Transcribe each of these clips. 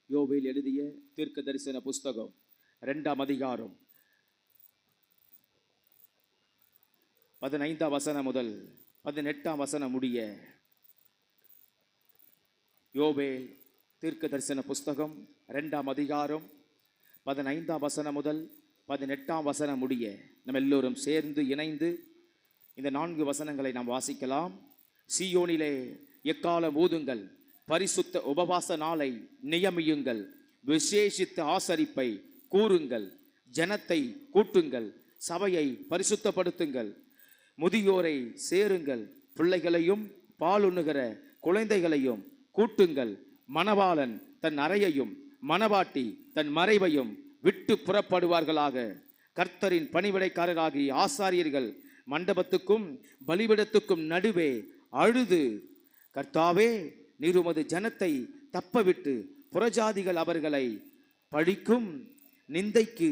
யோவேல் எழுதிய தீர்க்க தரிசன புஸ்தகம் 2ஆம் அதிகாரம் 15ஆம் வசனம் முதல் 18ஆம் வசனம் முடிய. யோவேல் தீர்க்க தரிசன புஸ்தகம் 2ஆம் அதிகாரம் 15ஆம் வசனம் முதல் 18ஆம் வசனம் முடிய நம்ம எல்லோரும் சேர்ந்து இணைந்து இந்த 4 வசனங்களை நாம் வாசிக்கலாம். சீயோனிலே எக்காலம் ஊதுங்கள், பரிசுத்த உபவாச நாளை நியமியுங்கள், விசேஷித்த ஆசரிப்பை கூறுங்கள், ஜனத்தை கூட்டுங்கள், சபையை பரிசுத்தப்படுத்துங்கள், முதியோரை சேருங்கள், பிள்ளைகளையும் பாலுண்ணுகிற குழந்தைகளையும் கூட்டுங்கள், மணவாளன் தன் அறையையும் மணவாட்டி தன் மறைவையும் விட்டு புறப்படுவார்களாக. கர்த்தரின் பணிவிடைக்காரராகிய ஆசாரியர்கள் மண்டபத்துக்கும் பலிபிடத்துக்கும் நடுவே அழுது, கர்த்தாவே, நீர் உமது ஜனத்தை தப்பவிட்டு புறஜாதிகள் அவர்களை பழிக்கும் நிந்தைக்கு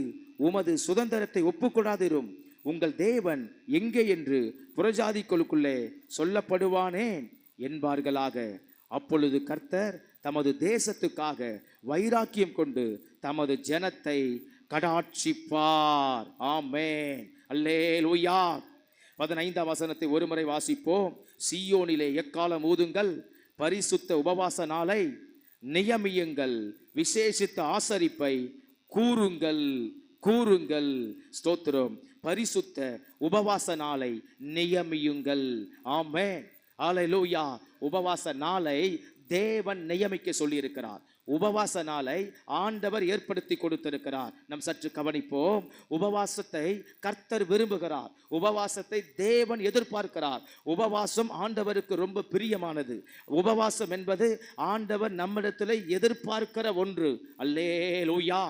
உமது சுதந்திரத்தை ஒப்புக்கொடாதிரும். உங்கள் தேவன் எங்கே என்று புறஜாதிகளுக்குள்ளே சொல்லப்படுவானேன் என்பார்களாக. அப்பொழுது கர்த்தர் தமது தேசத்துக்காக வைராக்கியம் கொண்டு தமது ஜனத்தை கடாட்சிப்பார். ஆமென், அல்லேலூயா. 15ஆம் வசனத்தை ஒருமுறை வாசிப்போம். சீயோனிலே எக்காலம் ஊதுங்கள், பரிசுத்த உபவாச நாளை நியமியுங்கள், விசேஷித்த ஆசரிப்பை கூறுங்கள் கூறுங்கள். ஸ்தோத்திரம். பரிசுத்த உபவாச நாளை நியமியுங்கள். ஆமென், அல்லேலூயா. உபவாச நாளை தேவன் நியமிக்க சொல்லி இருக்கிறார். உபவாச நாளை ஆண்டவர் ஏற்படுத்தி கொடுத்திருக்கிறார். நம் சற்று கவனிப்போம். உபவாசத்தை கர்த்தர் விரும்புகிறார். உபவாசத்தை தேவன் எதிர்பார்க்கிறார். உபவாசம் ஆண்டவருக்கு ரொம்ப பிரியமானது. உபவாசம் என்பது ஆண்டவர் நம்மிடத்தில் எதிர்பார்க்கிற ஒன்று. அல்லேலூயா,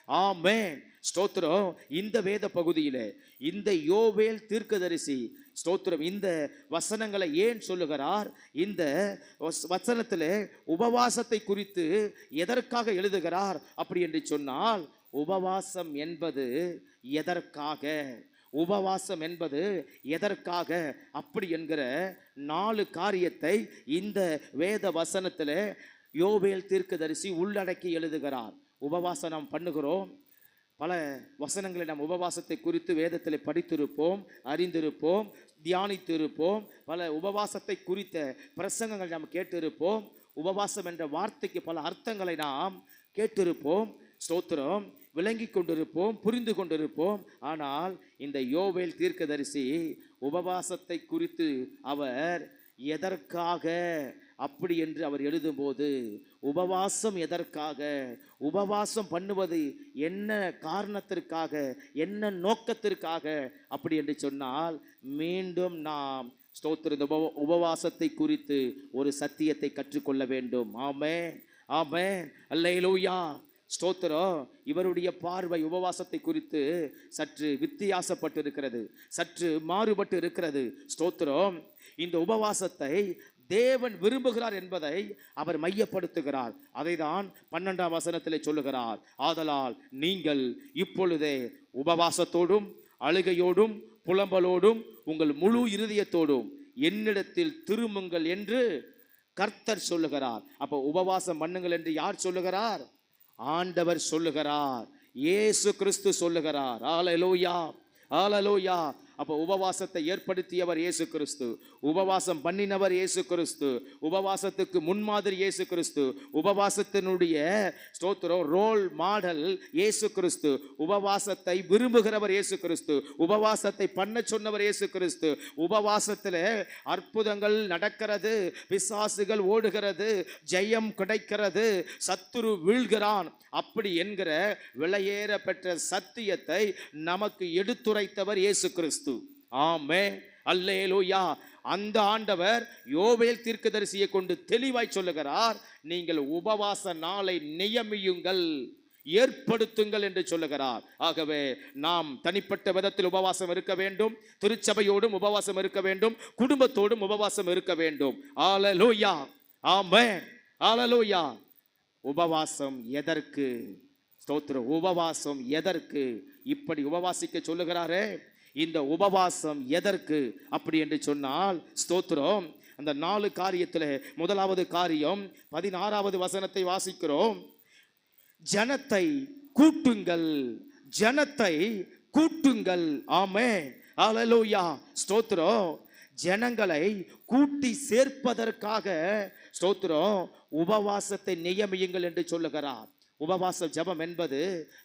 ஆமென், ஸ்தோத்திரம். இந்த வேத பகுதியிலே இந்த யோவேல் தீர்க்கதரிசி ஸ்தோத்திரம் இந்த வசனங்களை ஏன் சொல்லுகிறார்? இந்த வசனத்தில் உபவாசத்தை குறித்து எதற்காக எழுதுகிறார் அப்படி என்று சொன்னால், உபவாசம் என்பது எதற்காக, உபவாசம் என்பது எதற்காக அப்படி என்கிற 4 காரியத்தை இந்த வேத வசனத்தில் யோவேல் தீர்க்கதரிசி உள்ளடக்கி எழுதுகிறார். உபவாசம் நாம் பண்ணுகிறோம். பல வசனங்களை நாம் உபவாசத்தை குறித்து வேதத்தில் படித்திருப்போம், அறிந்திருப்போம், தியானித்திருப்போம். பல உபவாசத்தை குறித்த பிரசங்கங்கள் நாம் கேட்டிருப்போம். உபவாசம் என்ற வார்த்தைக்கு பல அர்த்தங்களை நாம் கேட்டிருப்போம். ஸ்தோத்திரம். விளங்கி கொண்டிருப்போம், புரிந்து கொண்டிருப்போம். ஆனால் இந்த யோவேல் தீர்க்கதரிசி உபவாசத்தை குறித்து அவர் எதற்காக அப்படி என்று அவர் எழுதும்போது, உபவாசம் எதற்காக, உபவாசம் பண்ணுவது என்ன காரணத்திற்காக, என்ன நோக்கத்திற்காக அப்படி என்று சொன்னால், மீண்டும் நாம் ஸ்தோத்திர உபவாசத்தை குறித்து ஒரு சத்தியத்தை கற்றுக்கொள்ள வேண்டும். ஆமென், ஆமென், அல்லேலூயா, ஸ்தோத்திரம். இவருடைய பார்வை உபவாசத்தை குறித்து சற்று வித்தியாசப்பட்டு இருக்கிறது, சற்று மாறுபட்டு இருக்கிறது. ஸ்தோத்திரம். இந்த உபவாசத்தை தேவன் விரும்புகிறார் என்பதை அவர் மையப்படுத்துகிறார். அதை தான் 12ஆம் வசனத்தில் சொல்லுகிறார். ஆதலால் நீங்கள் இப்பொழுதே உபவாசத்தோடும் அழுகையோடும் புலம்பலோடும் உங்கள் முழு இருதயத்தோடும் என்னிடத்தில் திரும்புங்கள் என்று கர்த்தர் சொல்லுகிறார். அப்போ உபவாசம் பண்ணுங்கள் என்று யார் சொல்லுகிறார்? ஆண்டவர் சொல்லுகிறார். இயேசு கிறிஸ்து சொல்லுகிறார். அல்லேலூயா, அல்லேலூயா. அப்போ உபவாசத்தை ஏற்படுத்தியவர் இயேசு கிறிஸ்து, உபவாசம் பண்ணினவர் இயேசு கிறிஸ்து, உபவாசத்துக்கு முன்மாதிரி இயேசு கிறிஸ்து, உபவாசத்தினுடைய ஸ்தோத்திரம் ரோல் மாடல் இயேசு கிறிஸ்து, உபவாசத்தை விரும்புகிறவர் இயேசு கிறிஸ்து, உபவாசத்தை பண்ண சொன்னவர் இயேசு கிறிஸ்து. உபவாசத்தில் அற்புதங்கள் நடக்கிறது, பிசாசுகள் ஓடுகிறது, ஜெயம் கிடைக்கிறது, சத்துரு வீழ்கிறான் அப்படி என்கிற விலையேற பெற்ற சத்தியத்தை நமக்கு எடுத்துரைத்தவர் இயேசு கிறிஸ்து. ஆமென், அல்லேலூயா. அந்த ஆண்டவர் யோவேல் தீர்க்கதரிசியை கொண்டு தெளிவாய் சொல்லுகிறார். நீங்கள் உபவாச நாளை நியமியுங்கள், ஏற்படுத்துங்கள் என்று சொல்லுகிறார். ஆகவே நாம் தனிப்பட்ட விதத்தில் உபவாசம் இருக்க வேண்டும், திருச்சபையோடும் உபவாசம் இருக்க வேண்டும், குடும்பத்தோடும் உபவாசம் இருக்க வேண்டும். அல்லேலூயா, ஆமென், அல்லேலூயா. உபவாசம் எதற்கு? ஸ்தோத்திரம். உபவாசம் எதற்கு? இப்படி உபவாசிக்க சொல்லுகிறாரே, இந்த உபவாசம் எதற்கு அப்படி என்று சொன்னால், ஸ்தோத்திரம், அந்த 4 காரியத்தில் முதலாவது காரியம் 16வது வசனத்தை வாசிக்கிறோம். ஜனத்தை கூட்டுங்கள், ஜனத்தை கூட்டுங்கள். ஆமென், ஹல்லேலூயா, ஸ்தோத்திரம். ஜனங்களை கூட்டி சேர்ப்பதற்காக ஸ்தோத்திரம் உபவாசத்தை நியமியுங்கள் என்று சொல்லுகிறார். உபவாச ஜபம் என்பது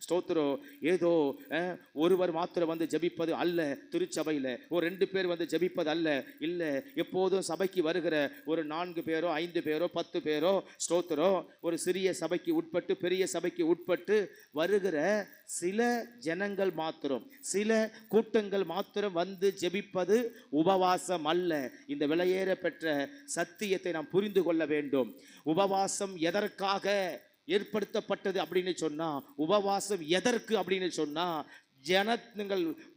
ஸ்தோத்திரம் ஏதோ ஒருவர் மாத்திரம் வந்து ஜபிப்பது அல்ல. திருச்சபையில் ஒரு 2 பேர் வந்து ஜபிப்பது அல்ல. இல்லை, எப்போதும் சபைக்கு வருகிற ஒரு 4 பேரோ 5 பேரோ 10 பேரோ ஸ்தோத்திரம் ஒரு சிறிய சபைக்கு உட்பட்டு பெரிய சபைக்கு உட்பட்டு வருகிற சில ஜனங்கள் மாத்திரம், சில கூட்டங்கள் மாத்திரம் வந்து ஜெபிப்பது உபவாசம் அல்ல. இந்த விலையேற பெற்ற சத்தியத்தை நாம் புரிந்து கொள்ள வேண்டும். உபவாசம் எதற்காக ஏற்படுத்தப்பட்டது அப்படின்னு சொன்னா, உபவாசம் எதற்கு அப்படின்னு சொன்னா,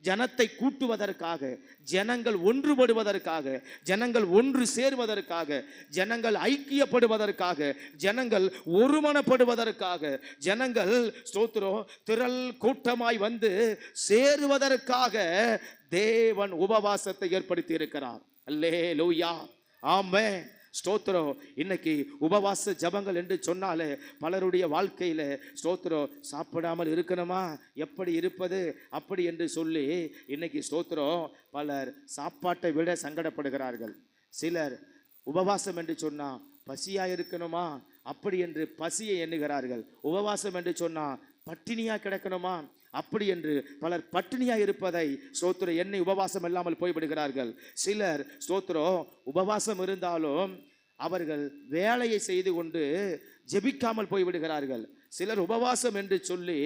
ஜனத்தை கூட்டுவதற்காக, ஜனங்கள் ஒன்றுபடுவதற்காக, ஜனங்கள் ஒன்று சேர்வதற்காக, ஜனங்கள் ஐக்கியப்படுவதற்காக, ஜனங்கள் ஒருமனப்படுவதற்காக, ஜனங்கள் ஸ்தோத்திரம் திரள் கூட்டமாய் வந்து சேருவதற்காக தேவன் உபவாசத்தை ஏற்படுத்தி இருக்கிறார். அல்லேலூயா, ஆமென், ஸ்தோத்திரம். இன்னைக்கு உபவாச ஜபங்கள் என்று சொன்னாலே பலருடைய வாழ்க்கையில ஸ்தோத்திரம் சாப்பிடாமல் இருக்கணுமா, எப்படி இருப்பது அப்படி என்று சொல்லி இன்னைக்கு ஸ்தோத்திரம் பலர் சாப்பாட்டை விட சங்கடப்படுகிறார்கள். சிலர் உபவாசம் என்று சொன்னா பசியா இருக்கணுமா அப்படி என்று பசியை எண்ணுகிறார்கள். உபவாசம் என்று சொன்னா பட்டினியா கிடக்கணுமா அப்படி என்று பலர் பட்டினியா இருப்பதை ஸ்தோத்திரம் எண்ணெய் உபவாசம் இல்லாமல் போய்விடுகிறார்கள். சிலர் ஸ்தோத்திரம் உபவாசம் இருந்தாலும் அவர்கள் வேலையை செய்து கொண்டு ஜெபிக்காமல் போய்விடுகிறார்கள். சிலர் உபவாசம் என்று சொல்லி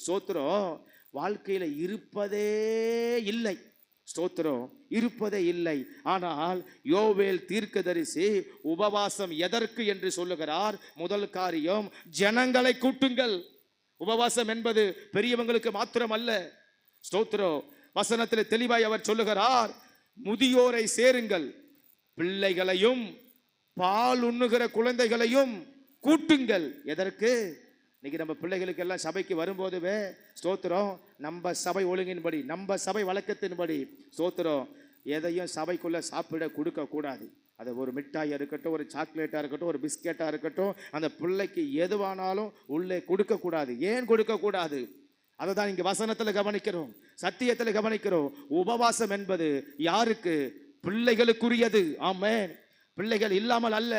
ஸ்தோத்திரம் வாழ்க்கையில இருப்பதே இல்லை, ஸ்தோத்திரம் இருப்பதே இல்லை. ஆனால் யோவேல் தீர்க்கதரிசி உபவாசம் எதற்கு என்று சொல்லுகிறார். முதல் காரியம், ஜனங்களை கூட்டுங்கள். உபவாசம் என்பது பெரியவங்களுக்கு மாத்திரம் அல்ல. ஸ்தோத்திரம் வசனத்தில் தெளிவாய் அவர் சொல்லுகிறார், முதியோரை சேருங்கள், பிள்ளைகளையும் பால் உண்ணுகிற குழந்தைகளையும் கூட்டுங்கள். எதற்கு? இன்னைக்கு நம்ம பிள்ளைகளுக்கு எல்லாம் சபைக்கு வரும்போதுவே ஸ்தோத்திரம் நம்ம சபை ஒழுங்கின்படி, நம்ம சபை வழக்கத்தின்படி ஸ்தோத்திரம் எதையும் சபைக்குள்ள சாப்பிட கொடுக்க கூடாது. அது ஒரு மிட்டாயாக இருக்கட்டும், ஒரு சாக்லேட்டாக இருக்கட்டும், ஒரு பிஸ்கெட்டாக இருக்கட்டும், அந்த பிள்ளைக்கு எதுவானாலும் உள்ளே கொடுக்கக்கூடாது. ஏன் கொடுக்கக்கூடாது? அதை தான் இங்கே வசனத்தில் கவனிக்கிறோம், சத்தியத்தில் கவனிக்கிறோம். உபவாசம் என்பது யாருக்கு? பிள்ளைகளுக்குரியது. ஆமென், பிள்ளைகள் இல்லாமல் அல்ல.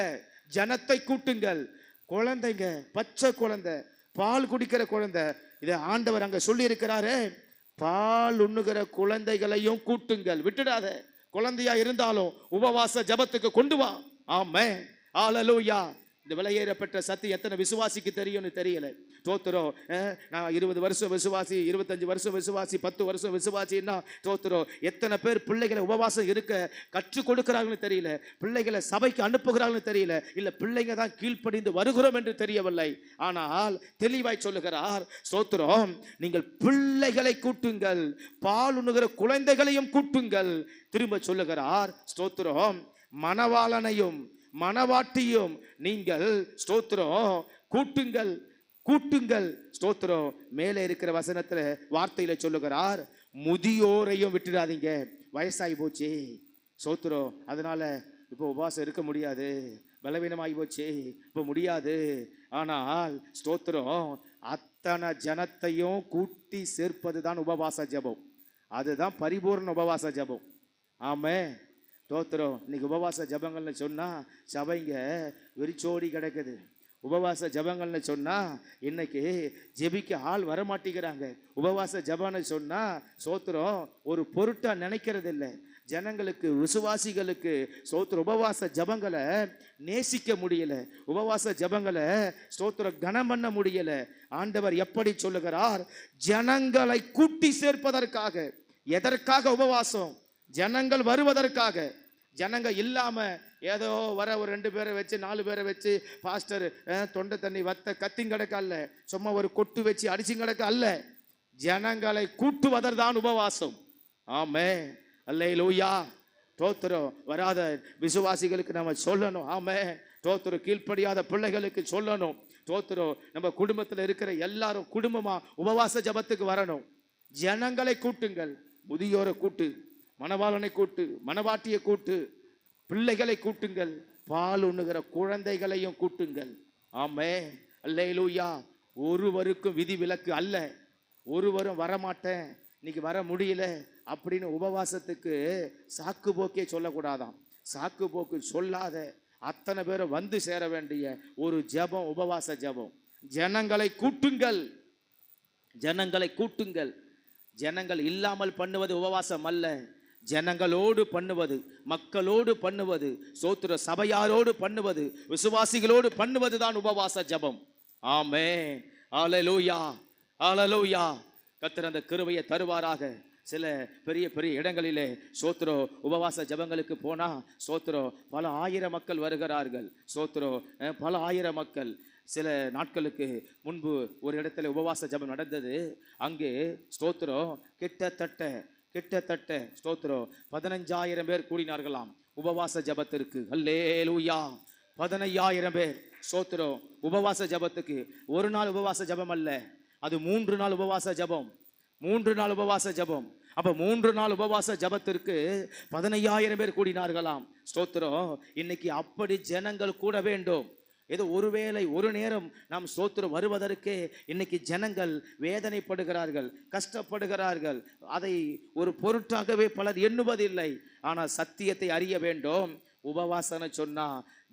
ஜனத்தை கூட்டுங்கள். குழந்தைங்க, பச்சை குழந்தை, பால் குடிக்கிற குழந்தை, இதை ஆண்டவர் அங்கே சொல்லி இருக்கிறாரே, பால் உண்ணுகிற குழந்தைகளையும் கூட்டுங்கள். விட்டுடாத. குழந்தையா இருந்தாலும் உபவாச ஜபத்துக்கு கொண்டு வா. ஆமென், ஹல்லேலூயா. இந்த விலையேறப்பட்ட சத்தியம் எத்தனை விசுவாசிக்கு தெரியும்னு தெரியல. தோத்துறோம், நான் 20 வருஷம் விசுவாசி, 25 வருஷம் விசுவாசி, 10 வருஷம் விசுவாசின்னா தோத்துறோம். எத்தனை பேர் பிள்ளைகளை உபவாசம் இருக்க கற்றுக் கொடுக்கிறாங்கன்னு தெரியல, பிள்ளைகளை சபைக்கு அனுப்புகிறாங்கன்னு தெரியல, இல்லை பிள்ளைங்க தான் கீழ்ப்படிந்து வருகிறோம் என்று தெரியவில்லை. ஆனால் தெளிவாய் சொல்லுகிறார், ஸ்தோத்திரம், நீங்கள் பிள்ளைகளை கூட்டுங்கள், பால் உண்ணுகிற குழந்தைகளையும் கூட்டுங்கள். திரும்ப சொல்லுகிறார், ஸ்தோத்திரம், மணவாளனையும் மணவாட்டியும் நீங்கள் ஸ்தோத்திரம் கூட்டுங்கள், கூட்டுங்கள். ஸ்தோத்திரம் மேலே இருக்கிற வசனத்துல வார்த்தையில சொல்லுகிறார், முதியோரையும் விட்டுடாதீங்க. வயசாகி போச்சு ஸ்தோத்திரம், அதனால இப்போ உபவாசம் இருக்க முடியாது, பலவீனமாகி போச்சு, இப்போ முடியாது. ஆனால் ஸ்தோத்திரம் அத்தனை ஜனத்தையும் கூட்டி சேர்ப்பது தான் உபவாச ஜபம். அதுதான் பரிபூர்ண உபவாச ஜபம். ஆமென், ஸ்தோத்திரம். இன்னைக்கு உபவாச ஜபங்கள்னு சொன்னா சபைங்க வெறிச்சோடி கிடக்குது. உபவாச ஜபங்கள்னு சொன்னா இன்னைக்கு ஜெபிக்க ஆள் வரமாட்டேங்கிறாங்க. உபவாச ஜபம்னு சொன்னா ஸ்தோத்திரம் ஒரு பொருட்டா நினைக்கிறது இல்லை. ஜனங்களுக்கு, விசுவாசிகளுக்கு ஸ்தோத்திரம் உபவாச ஜபங்களை நேசிக்க முடியல, உபவாச ஜபங்களை ஸ்தோத்திரம் கனம் பண்ண முடியல. ஆண்டவர் எப்படி சொல்லுகிறார்? ஜனங்களை கூட்டி சேர்ப்பதற்காக. எதற்காக உபவாசம்? ஜனங்கள் வருவதற்காக. ஜனங்க இல்லாம ஏதோ வர ஒரு 2 பேரை வச்சு 4 பேரை வச்சு பாஸ்டர் தொண்டை தண்ணி வத்த கத்திங் கிடக்க அல்ல, சும்மா ஒரு கொட்டு வச்சு அடிச்சு கிடக்க அல்ல. ஜனங்களை கூட்டுவதற்தான் உபவாசம். ஆமென், அல்லேலூயா. ஸ்தோத்திரம் வராத விசுவாசிகளுக்கு நம்ம சொல்லணும். ஆமென், ஸ்தோத்திரம் கீழ்ப்படியாத பிள்ளைகளுக்கு சொல்லணும். ஸ்தோத்திரம் நம்ம குடும்பத்தில் இருக்கிற எல்லாரும் குடும்பமா உபவாச ஜபத்துக்கு வரணும். ஜனங்களை கூட்டுங்கள். முதியோரை கூட்டு, மணவாளனை கூட்டு, மணவாட்டியை கூட்டு, பிள்ளைகளை கூட்டுங்கள், பால் உண்ணுகிற குழந்தைகளையும் கூட்டுங்கள். ஆமென், அல்லேலூயா. ஒருவருக்கும் விதிவிலக்கு அல்ல. ஒருவரும் வரமாட்டேன், இன்னைக்கு வர முடியல அப்படின்னு உபவாசத்துக்கு சாக்கு போக்கே சொல்லக்கூடாதாம். சாக்கு போக்கு சொல்லாத அத்தனை பேரும் வந்து சேர வேண்டிய ஒரு ஜெபம், உபவாச ஜெபம். ஜனங்களை கூட்டுங்கள், ஜனங்களை கூட்டுங்கள். ஜனங்கள் இல்லாமல் பண்ணுவது உபவாசம் அல்ல, ஜனங்களோடு பண்ணுவது, மக்களோடு பண்ணுவது, சோத்திர சபையாரோடு பண்ணுவது, விசுவாசிகளோடு பண்ணுவது தான் உபவாச ஜெபம். ஆமென். ஹல்லேலூயா, ஹல்லேலூயா. கர்த்தர் அந்த கிருபையை தருவாராக. சில பெரிய பெரிய இடங்களிலே சோத்திரோ உபவாச ஜெபங்களுக்கு போனா சோத்திரோ பல ஆயிரம் மக்கள் வருகிறார்கள். சோத்திரோ பல ஆயிரம் மக்கள். சில நாட்களுக்கு முன்பு ஒரு இடத்துல உபவாச ஜெபம் நடந்தது. அங்கே ஸ்தோத்திரம் கிட்டத்தட்ட ஸ்தோத்திரம் 15,000 பேர் கூடினார்களாம் உபவாச ஜெபத்திற்கு. அல்லேலூயா. 15,000 பேர் ஸ்தோத்திரம் உபவாச ஜெபத்துக்கு. ஒரு நாள் உபவாச ஜெபம் அல்ல, அது 3 நாள் உபவாச ஜெபம். 3 நாள் உபவாச ஜெபம். அப்ப 3 நாள் உபவாச ஜெபத்திற்கு 15,000 பேர் கூடினார்களாம். ஸ்தோத்திரம். இன்னைக்கு அப்படி ஜனங்கள் கூட வேண்டும். ஏதோ ஒருவேளை ஒரு நேரம் நாம் ஸ்தோத்திரம் வருவதற்கே இன்னைக்கு ஜனங்கள் வேதனைப்படுகிறார்கள், கஷ்டப்படுகிறார்கள். அதை ஒரு பொருட்டாகவே பலர் எண்ணுவதில்லை. ஆனால் சத்தியத்தை அறிய வேண்டும். உபவாசனை சொன்னா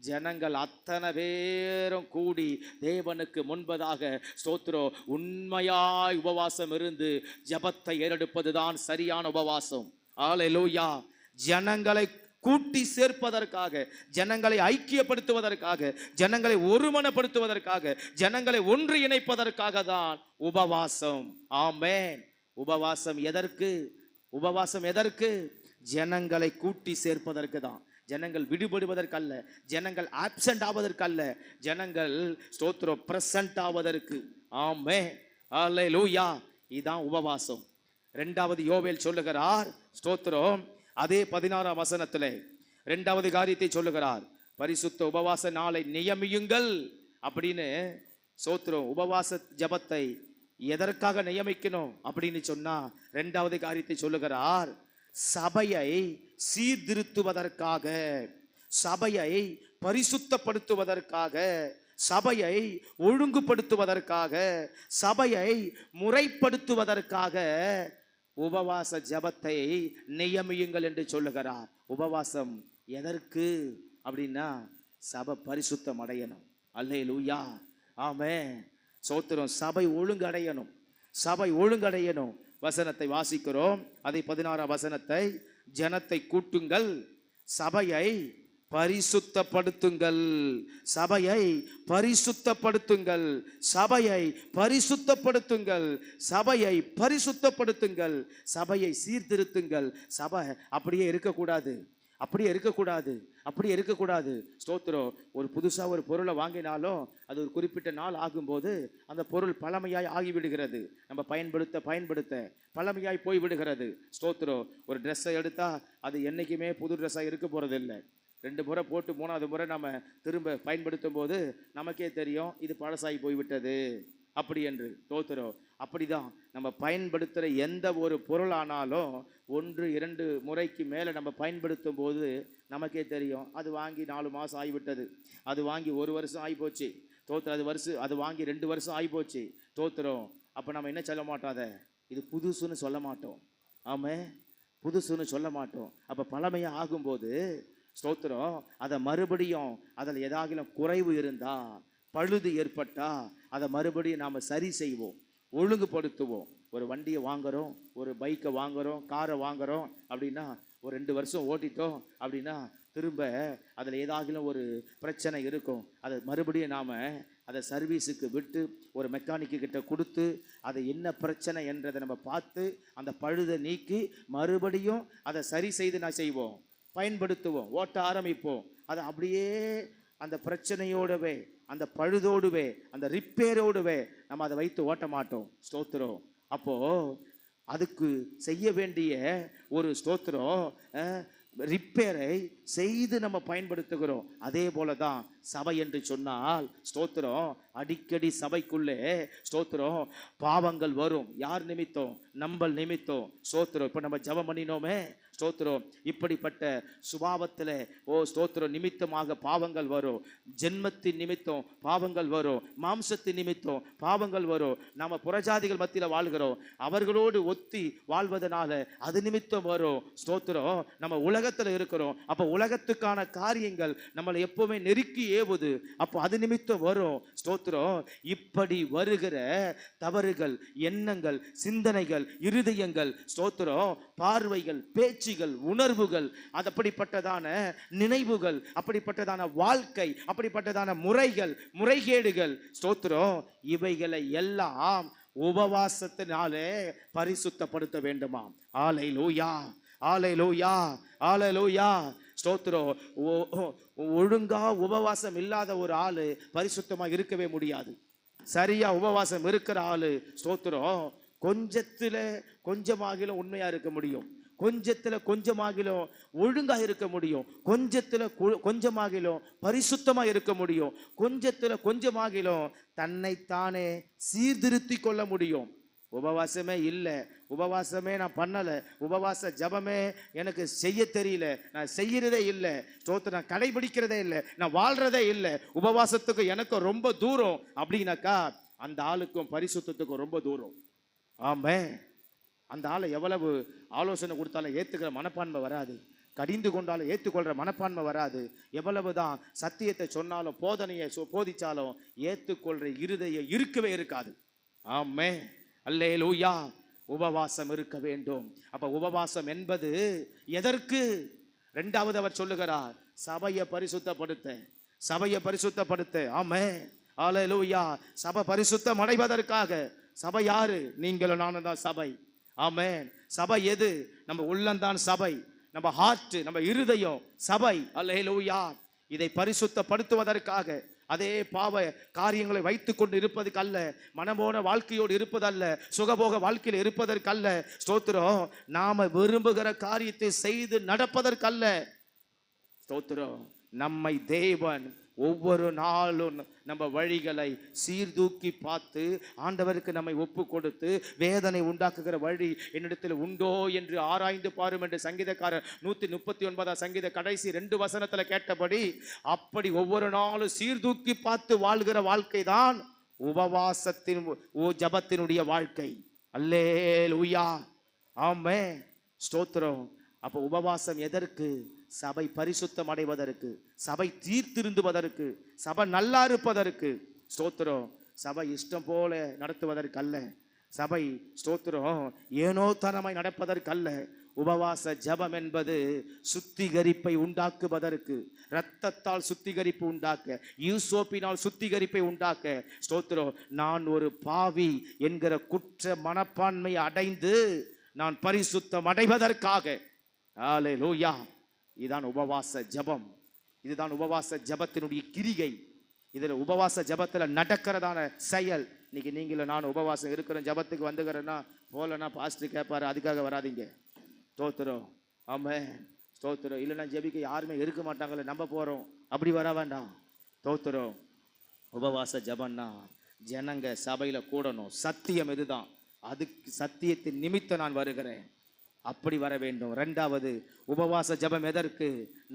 ஜனங்கள் அத்தனை பேரும் கூடி தேவனுக்கு முன்பதாக ஸ்தோத்திரம் உண்மையாய் உபவாசம் இருந்து ஜெபத்தை ஏறெடுப்பதுதான் சரியான உபவாசம். ஹல்லேலூயா. ஜனங்களை கூட்டி சேர்ப்பதற்காக, ஜனங்களை ஐக்கியப்படுத்துவதற்காக, ஜனங்களை ஒருமனப்படுத்துவதற்காக, ஜனங்களை ஒன்று இணைப்பதற்காக தான் உபவாசம். ஆமென். உபவாசம் எதற்கு? உபவாசம் எதற்கு? ஜனங்களை கூட்டி சேர்ப்பதற்கு தான். ஜனங்கள் விடுபடுவதற்கல்ல, ஜனங்கள் ஆப்சென்ட் ஆவதற்கல்ல, ஜனங்கள் ஸ்தோத்திரம் பிரசன்ட் ஆவதற்கு. ஆமென். ஹல்லேலூயா. இதான் உபவாசம். 2வது யோவேல் சொல்லுகிறார் ஸ்தோத்திரம் அதே 16ஆம் வசனத்திலே 2வது காரியத்தை சொல்லுகிறார். பரிசுத்த உபவாச நாளை நியமியுங்கள் அப்படின்னு. ஸ்தோத்திரம் உபவாச ஜெபத்தை எதற்காக நியமிக்கணும் அப்படின்னு சொன்னா 2வது காரியத்தை சொல்லுகிறார். சபையை சீர்திருத்துவதற்காக, சபையை பரிசுத்தப்படுத்துவதற்காக, சபையை ஒழுங்குபடுத்துவதற்காக, சபையை முறைப்படுத்துவதற்காக உபவாச ஜெபத்தை நியமியுங்கள் என்று சொல்லுகிறார். உபவாசம் எதற்கு அப்படின்னா சபை பரிசுத்தம் அடையணும். அல்லேலூயா. ஆமென். சோத்திரம். சபை ஒழுங்கடையணும், சபை ஒழுங்கடையணும். வசனத்தை வாசிக்கிறோம். அதை 16ஆம் வசனத்தை, ஜனத்தை கூட்டுங்கள், சபையை பரிசுத்தப்படுத்துங்கள், சபையை பரிசுத்தப்படுத்துங்கள், சபையை பரிசுத்தப்படுத்துங்கள், சபையை பரிசுத்தப்படுத்துங்கள், சபையை சீர்திருத்துங்கள். சபை அப்படியே இருக்கக்கூடாது, அப்படியே இருக்கக்கூடாது, அப்படியே இருக்கக்கூடாது. ஸ்தோத்திரம். ஒரு புதுசாக ஒரு பொருளை வாங்கினாலும் அது ஒரு குறிப்பிட்ட நாள் ஆகும்போது அந்த பொருள் பழமையாய் ஆகிவிடுகிறது. நம்ம பயன்படுத்த பழமையாய் போய் விடுகிறது. ஸ்தோத்திரம். ஒரு ட்ரெஸ்ஸை எடுத்தால் அது என்றைக்குமே புது ட்ரெஸ்ஸாக இருக்க போகிறதில்லை. 2 முறை போட்டு 3வது முறை நம்ம திரும்ப பயன்படுத்தும் போது நமக்கே தெரியும் இது பழசாகி போய்விட்டது அப்படி என்று. ஸ்தோத்திரம். அப்படிதான் நம்ம பயன்படுத்துகிற எந்த ஒரு பொருளானாலும் 1-2 முறைக்கு மேலே நம்ம பயன்படுத்தும் போது நமக்கே தெரியும் அது வாங்கி 4 மாதம் ஆகிவிட்டது, அது வாங்கி 1 வருஷம் ஆகிப்போச்சு. ஸ்தோத்திரம். அது வாங்கி 2 வருஷம் ஆகிப்போச்சு. ஸ்தோத்திரம். அப்போ நம்ம என்ன சொல்ல மாட்டோம், அதை இது புதுசுன்னு சொல்ல மாட்டோம். ஆமாம், புதுசுன்னு சொல்ல மாட்டோம். அப்போ பழமையாக ஆகும்போது ஸ்தோத்திரம் அதை மறுபடியும் அதில் ஏதாகிலும் குறைவு இருந்தால், பழுது ஏற்பட்டா அதை மறுபடியும் நாம் சரி செய்வோம், ஒழுங்குபடுத்துவோம். ஒரு வண்டியை வாங்குகிறோம், ஒரு பைக்கை வாங்குகிறோம், காரை வாங்குகிறோம் அப்படின்னா ஒரு 2 வருஷம் ஓட்டிட்டோம் அப்படின்னா திரும்ப அதில் ஏதாகிலும் ஒரு பிரச்சனை இருக்கும். அதை மறுபடியும் நாம் அதை சர்வீஸுக்கு விட்டு ஒரு மெக்கானிக்கு கிட்ட கொடுத்து அதை என்ன பிரச்சனை என்றதை நம்ம பார்த்து அந்த பழுதை நீக்கி மறுபடியும் அதை சரி செய்து நான் செய்வோம், பயன்படுத்துவோம், ஓட்ட ஆரம்பிப்போம். அதை அப்படியே அந்த பிரச்சனையோடவே, அந்த பழுதோடுவே, அந்த ரிப்பேரோடுவே நம்ம அதை வைத்து ஓட்ட மாட்டோம். ஸ்தோத்திரம். அப்போது அதுக்கு செய்ய வேண்டிய ஒரு ஸ்தோத்திரம் ரிப்பேரை செய்து நம்ம பயன்படுத்துகிறோம். அதே போலதான் சபை என்று சொன்னால் ஸ்தோத்திரம், அடிக்கடி சபைக்குள்ளே ஸ்தோத்திரம் பாவங்கள் வரும். யார் நிமித்தம்? நம்ம நிமித்தம். ஸ்தோத்திரம். இப்ப நம்ம ஜெபம் பண்ணினோமே ஸ்தோத்திரம், இப்படிப்பட்ட சுபாவத்தில் ஸ்தோத்திரம் நிமித்தமாக பாவங்கள் வரும். ஜென்மத்தின் நிமித்தம் பாவங்கள் வரும், மாம்சத்தின் நிமித்தம் பாவங்கள் வரும். நம்ம புறஜாதிகள் மத்தியில் வாழ்கிறோம், அவர்களோடு ஒத்தி வாழ்வதனால அது நிமித்தம் வரும். ஸ்தோத்திரம். நம்ம உலகத்தில் இருக்கிறோம், அப்போ உலகத்துக்கான காரியங்கள் நம்மளை எப்பவுமே நெருக்கி ஏவுது, அப்போ அது நிமித்தம் வரும். ஸ்தோத்திரம். இப்படி வருகிற தவறுகள், எண்ணங்கள், சிந்தனைகள், இருதயங்கள், ஸ்தோத்திரம், பார்வைகள், பேச்சுகள், உணர்வுகள், அப்படிப்பட்டதான நினைவுகள், அப்படிப்பட்டதான வாழ்க்கை, அப்படிப்பட்டதான முறைகள், முறைகேடுகள், ஸ்தோத்திரம், இவைகளை எல்லாம் உபவாசத்தினாலே பரிசுத்தப்படுத்த வேண்டுமாம். ஆலைலூயா, ஆலைலூயா, ஆலைலூயா. ஸ்தோத்திரம். ஒழுங்கா உபவாசம் இல்லாத ஒரு ஆளு பரிசுத்தமா இருக்கவே முடியாது. சரியா உபவாசம் இருக்கிற ஆளு ஸ்தோத்திரம் கொஞ்சத்துல கொஞ்சமாகிலும் உண்மையா இருக்க முடியும், கொஞ்சத்துல கொஞ்சமாகிலும் ஒழுங்கா இருக்க முடியும், கொஞ்சத்துல கொஞ்சமாகிலும் பரிசுத்தமா இருக்க முடியும், கொஞ்சத்துல கொஞ்சமாகிலும் தன்னைத்தானே சீர்திருத்தி கொள்ள முடியும். உபவாசமே இல்லை, உபவாசமே நான் பண்ணலை, உபவாச ஜபமே எனக்கு செய்ய தெரியல, நான் செய்யறதே இல்லை, ஸ்தோத்திரம், நான் கடைபிடிக்கிறதே இல்லை, நான் வாழ்றதே இல்லை, உபவாசத்துக்கு எனக்கு ரொம்ப தூரம் அப்படின்னாக்கா அந்த ஆளுக்கும் பரிசுத்தத்துக்கும் ரொம்ப தூரம். ஆமே. அந்த ஆளை எவ்வளவு ஆலோசனை கொடுத்தாலும் ஏற்றுக்கிற மனப்பான்மை வராது, கடிந்து கொண்டாலும் ஏற்றுக்கொள்கிற மனப்பான்மை வராது. எவ்வளவுதான் சத்தியத்தை சொன்னாலும் போதனையை போதிச்சாலும் ஏற்றுக்கொள்கிற இருதயம் இருக்கவே இருக்காது. ஆமே. அல்லேலூயா. உபவாசம் இருக்க வேண்டும். அப்ப உபவாசம் என்பது எதற்கு? இரண்டாவது அவர் சொல்லுகிறார், சபையை பரிசுத்தப்படுத்த, சபையை பரிசுத்தப்படுத்த. ஆமே. அல்லேலூயா. சபை பரிசுத்தம் அடைவதற்காக. சபை யாரு? நீங்களும் நானும் தான் சபை. ஆமென். சபை எது? நம்ம உள்ளந்தான் சபை, நம்ம ஹார்ட், நம்ம இருதயம் சபை. அல்லேலூயா. இதை பரிசுத்தப்படுத்துவதற்காக, அதே பாவ காரியங்களை வைத்துக் கொண்டு இருப்பதற்கு அல்ல, மனமோன வாழ்க்கையோடு இருப்பதல்ல, சுகபோக வாழ்க்கையில் இருப்பதற்கல்ல. ஸ்தோத்திரம். நாம விரும்புகிற காரியத்தை செய்து நடப்பதற்கல்ல. ஸ்தோத்திரம். நம்மை தேவன் ஒவ்வொரு நாளும் நம்ம வழிகளை சீர்தூக்கி பார்த்து ஆண்டவருக்கு நம்மை ஒப்பு கொடுத்து வேதனை உண்டாக்குகிற வழி என்னிடத்தில் உண்டோ என்று ஆராய்ந்து பாரும் என்று சங்கீதக்காரர் 139 சங்கீத கடைசி 2 வசனத்துல கேட்டபடி, அப்படி ஒவ்வொரு நாளும் சீர்தூக்கி பார்த்து வாழ்கிற வாழ்க்கை தான் உபவாசத்தின் ஜபத்தினுடைய வாழ்க்கை. அல்லேலூயா. ஆமே. ஸ்தோத்திரம். அப்போ உபவாசம் எதற்கு? சபை பரிசுத்தம் அடைவதற்கு, சபை தீர்த்திருந்துவதற்கு, சபை நல்லா இருப்பதற்கு. ஸ்தோத்திரம். சபை இஷ்டம் போல நடத்துவதற்கு அல்ல, சபை ஸ்தோத்திரம் ஏனோ தனமாய் நடப்பதற்கல்ல. உபவாச ஜபம் என்பது சுத்திகரிப்பை உண்டாக்குவதற்கு, இரத்தத்தால் சுத்திகரிப்பு உண்டாக்க, யூசோப்பினால் சுத்திகரிப்பை உண்டாக்க. ஸ்தோத்திரம். நான் ஒரு பாவி என்கிற குற்ற மனப்பான்மை அடைந்து நான் பரிசுத்தம் அடைவதற்காக. அல்லேலூயா. இதுதான் உபவாச ஜபம். இதுதான் உபவாச ஜபத்தினுடைய கிரிகை. இதுல உபவாச ஜபத்துல நடக்கிறதான செயல். இன்னைக்கு நீங்களும் நான் உபவாசம் இருக்கிற ஜபத்துக்கு வந்துக்கிறேன்னா போலன்னா பாஸ்டர் கேட்பாரு, அதுக்காக வராதிங்க. ஸ்தோத்திரம். ஆமே. ஸ்தோத்திரம். இல்லைன்னா ஜெபிக்க யாருமே இருக்க மாட்டாங்களே, நம்ம போறோம், அப்படி வர வேண்டாம். ஸ்தோத்திரம். உபவாச ஜபம்னா ஜனங்க சபையில கூடணும். சத்தியம் இதுதான், அதுக்கு சத்தியத்தின் நிமித்தம் நான் வருகிறேன், அப்படி வர வேண்டும். இரண்டாவது உபவாச ஜபம் எதற்கு?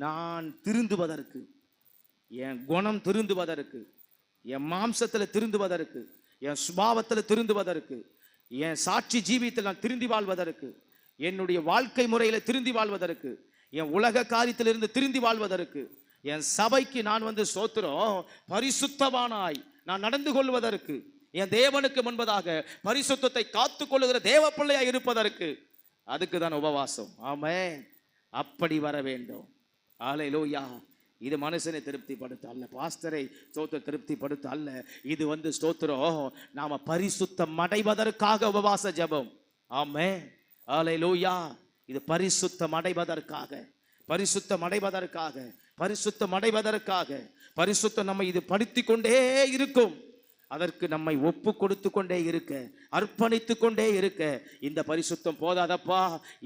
நான் திருந்துவதற்கு, என் குணம் திருந்துவதற்கு, என் மாம்சத்தில் திருந்துவதற்கு, என் சுபாவத்தில் திருந்துவதற்கு, என் சாட்சி ஜீவியத்தில் நான் திருந்தி வாழ்வதற்கு, என்னுடைய வாழ்க்கை முறையில திருந்தி வாழ்வதற்கு, என் உலக காரியத்திலிருந்து திருந்தி வாழ்வதற்கு, என் சபைக்கு நான் ஸ்தோத்திரம் பரிசுத்தவானாய் நான் நடந்து கொள்வதற்கு, என் தேவனுக்கு முன்பதாக பரிசுத்தத்தை காத்து கொள்ளுகிற தேவ பிள்ளையாய் இருப்பதற்கு, அதுக்கு தான் உபவாசம். ஆமென். அப்படி வர வேண்டும். அல்லேலூயா. இது மனுஷனை திருப்திப்படுத்த அல்ல, பாஸ்டரை ஸ்தோத்திரம் திருப்திப்படுத்த அல்ல. இது ஸ்தோத்திரம் நாம பரிசுத்தம் அடைவதற்காக உபவாச ஜெபம். ஆமென். அல்லேலூயா. இது பரிசுத்தம் அடைவதற்காக, பரிசுத்தம் அடைவதற்காக, பரிசுத்தம் அடைவதற்காக. பரிசுத்தம் நம்ம இது படுத்திக் கொண்டே இருக்கும். அதற்கு நம்மை ஒப்பு கொடுத்து கொண்டே இருக்க, அர்ப்பணித்து கொண்டே இருக்க, இந்த பரிசுத்தம் போதாதப்பா,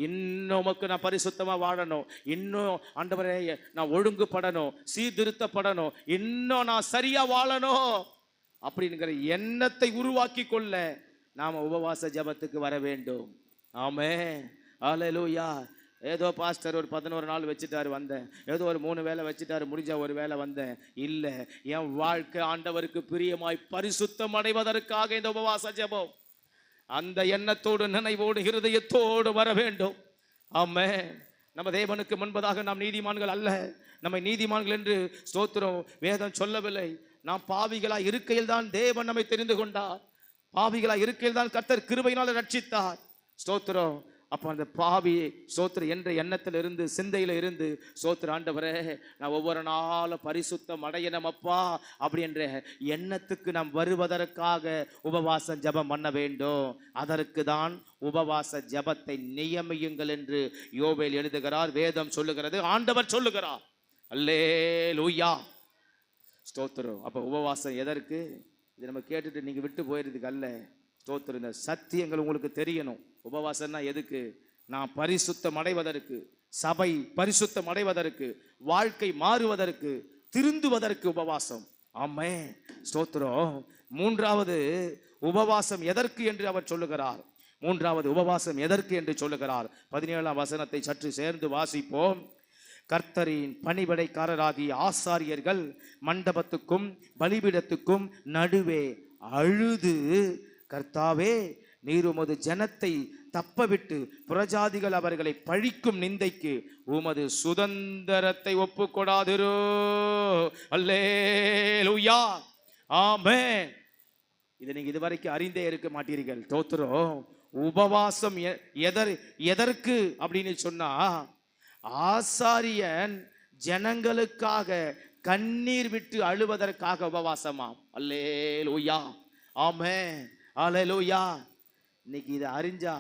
இன்னும் உமக்கு நான் பரிசுத்தமா வாழணும், இன்னும் ஆண்டவரே நான் ஒழுங்குபடணும், சீர்திருத்தப்படணும், இன்னும் நான் சரியா வாழணும் அப்படிங்கிற எண்ணத்தை உருவாக்கி கொள்ள நாம உபவாச ஜபத்துக்கு வர வேண்டும். ஆமென், ஹல்லேலூயா. ஏதோ பாஸ்டர் ஒரு 11 நாள் வச்சுட்டாரு வந்தேன், ஏதோ ஒரு 3 வேளை வச்சுட்டாரு முடிஞ்ச ஒரு வேளை வந்தேன். இல்லை, என் வாழ்க்கை ஆண்டவருக்கு பிரியமாய் பரிசுத்தம் அடைவதற்காக இந்த உபவாச ஜெபம். அந்த எண்ணத்தோடு, நினைவோடு, இருதயத்தோடு வர வேண்டும். ஆமென். நம்ம தேவனுக்கு முன்பதாக நாம் நீதிமான்கள் அல்ல, நம்மை நீதிமான்கள் என்று ஸ்தோத்திரம் வேதம் சொல்லவில்லை. நாம் பாவிகளாய் இருக்கையில் தான் தேவன் நம்மை தெரிந்து கொண்டார், பாவிகளாய் இருக்கையில் தான் கர்த்தர் கிருபையினால் ரட்சித்தார். ஸ்தோத்திரம். அப்போ அந்த பாவி ஸ்தோத்திரம் என்ற எண்ணத்தில் இருந்து, சிந்தையில் இருந்து, ஸ்தோத்திரம் ஆண்டவரே நான் ஒவ்வொரு நாளும் பரிசுத்தம் அடையணும் அப்பா அப்படி என்ற எண்ணத்துக்கு நாம் வருவதற்காக உபவாசம் ஜபம் பண்ண வேண்டும். அதற்கு தான் உபவாச ஜபத்தை நியமியுங்கள் என்று யோவேல் எழுதுகிறார், வேதம் சொல்லுகிறது, ஆண்டவர் சொல்லுகிறார். அல்லேலூயா, ஸ்தோத்திரம். அப்போ உபவாசம் எதற்கு? இது நம்ம கேட்டுட்டு நீங்கள் விட்டு போயிடுறதுக்கு அல்ல. ஸ்தோத்திரம். இந்த சத்தியங்கள் உங்களுக்கு தெரியணும். உபவாசம்னா எதுக்கு? நான் பரிசுத்தம் அடைவதற்கு, சபை பரிசுத்தம் அடைவதற்கு, வாழ்க்கை மாறுவதற்கு, திருந்துவதற்கு உபவாசம். ஆமென், ஸ்தோத்திரம். மூன்றாவது உபவாசம் எதற்கு என்று அவர் சொல்லுகிறார். மூன்றாவது உபவாசம் எதற்கு என்று சொல்லுகிறார். 17ஆம் வசனத்தை சற்று சேர்ந்து வாசிப்போம். கர்த்தரின் பணிவிடைக்காரராகிய ஆசாரியர்கள் மண்டபத்துக்கும் பலிபீடத்துக்கும் நடுவே அழுது, கர்த்தாவே நீர் உமது ஜனத்தை தப்பவிட்டு புறஜாதிகள் அவர்களை பழிக்கும் நிந்தைக்கு உமது சுதந்திரத்தை ஒப்புக்கொடாதிரோ. அல்லேலூயா, ஆமென். இதை நீங்க இதுவரைக்கும் அறிந்தே இருக்க மாட்டீர்கள். ஸ்தோத்திரம். உபவாசம் எதற்கு அப்படின்னு சொன்னா, ஆசாரியன் ஜனங்களுக்காக கண்ணீர் விட்டு அழுவதற்காக உபவாசமாம். அல்லேலூயா, ஆமென், அல்லேலூயா. இன்னைக்கு இதை அறிஞ்சா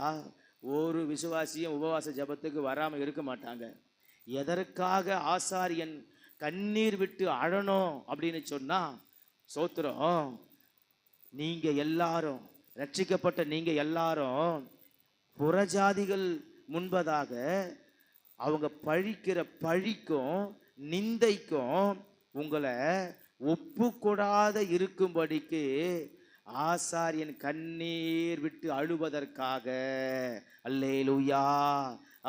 ஒரு விசுவாசியும் உபவாச ஜபத்துக்கு வராமல் இருக்க மாட்டாங்க. எதற்காக ஆசாரியன் கண்ணீர் விட்டு அழணும் அப்படின்னு சொன்னா, சோத்திரம், நீங்க எல்லாரும் ரட்சிக்கப்பட்ட நீங்க எல்லாரும் புறஜாதிகள் முன்பதாக அவங்க பழிக்கிற பழிக்கும் நிந்தைக்கும் உங்களை ஒப்புக்கொடாத இருக்கும்படிக்கு ஆசாரியன் கண்ணீர் விட்டு அழுவதற்காக. அல்லேலூயா,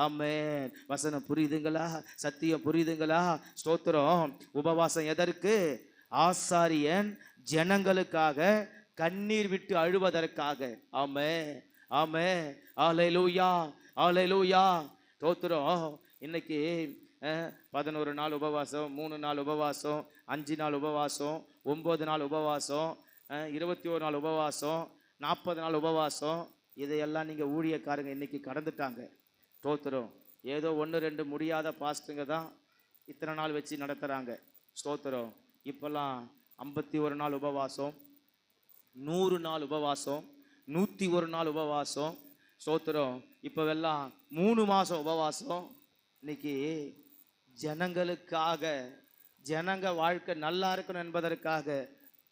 ஆமென். வசனம் புரியுதுங்களா? சத்தியம் புரியுதுங்களா? ஸ்தோத்திரம். உபவாசம் எதற்கு? ஆசாரியன் ஜனங்களுக்காக கண்ணீர் விட்டு அழுவதற்காக. ஆமென், ஆமென், அல்லேலூயா, அல்லேலூயா. ஸ்தோத்திரம். இன்னைக்கு 11 நாள் உபவாசம், 3 நாள் உபவாசம், 5 நாள் உபவாசம், 9 நாள் உபவாசம், 21 நாள் உபவாசம், 40 நாள் உபவாசம். இதையெல்லாம் நீங்கள் ஊழியக்காரங்க இன்னைக்கு கடந்துட்டாங்க. ஸ்தோத்திரம். ஏதோ 1-2 முடியாத பாஸ்ட்டுங்க தான் இத்தனை நாள் வச்சு நடத்துகிறாங்க. ஸ்தோத்திரம். இப்போல்லாம் 51 நாள் உபவாசம், 100 நாள் உபவாசம், 101 நாள் உபவாசம். ஸ்தோத்திரம். இப்போவெல்லாம் 3 மாதம் உபவாசம். இன்னைக்கு ஜனங்களுக்காக, ஜனங்க வாழ்க்கை நல்லா இருக்கணும் என்பதற்காக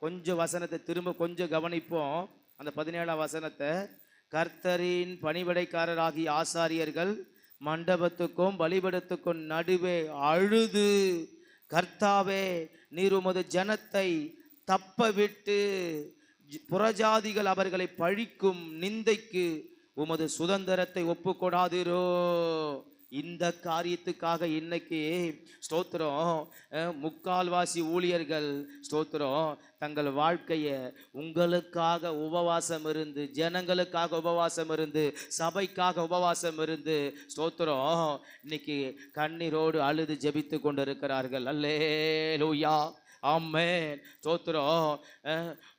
கொஞ்சம் வசனத்தை திரும்ப கொஞ்சம் கவனிப்போம். அந்த 17ஆம் வசனத்தை, கர்த்தரின் பணிவிடைக்காரராகிய ஆசாரியர்கள் மண்டபத்துக்கும் பலிபீடத்துக்கும் நடுவே அழுது, கர்த்தாவே நீர் உமது ஜனத்தை தப்ப விட்டு புறஜாதிகள் அவர்களை பழிக்கும் நிந்தைக்கு உமது சுதந்திரத்தை ஒப்புக்கொடாதிரோ. இந்த காரியத்துக்காக இன்னைக்கு ஸ்தோத்திரம் முக்கால்வாசி ஊழியர்கள் ஸ்தோத்திரம் தங்கள் வாழ்க்கையை உங்களுக்காக உபவாசம் இருந்து, ஜனங்களுக்காக உபவாசம் இருந்து, சபைக்காக உபவாசம் இருந்து ஸ்தோத்திரம் இன்னைக்கு கண்ணீரோடு அழுது ஜெபித்து கொண்டு இருக்கிறார்கள். அல்லேலூயா, ஆமென், ஸ்தோத்திரம்.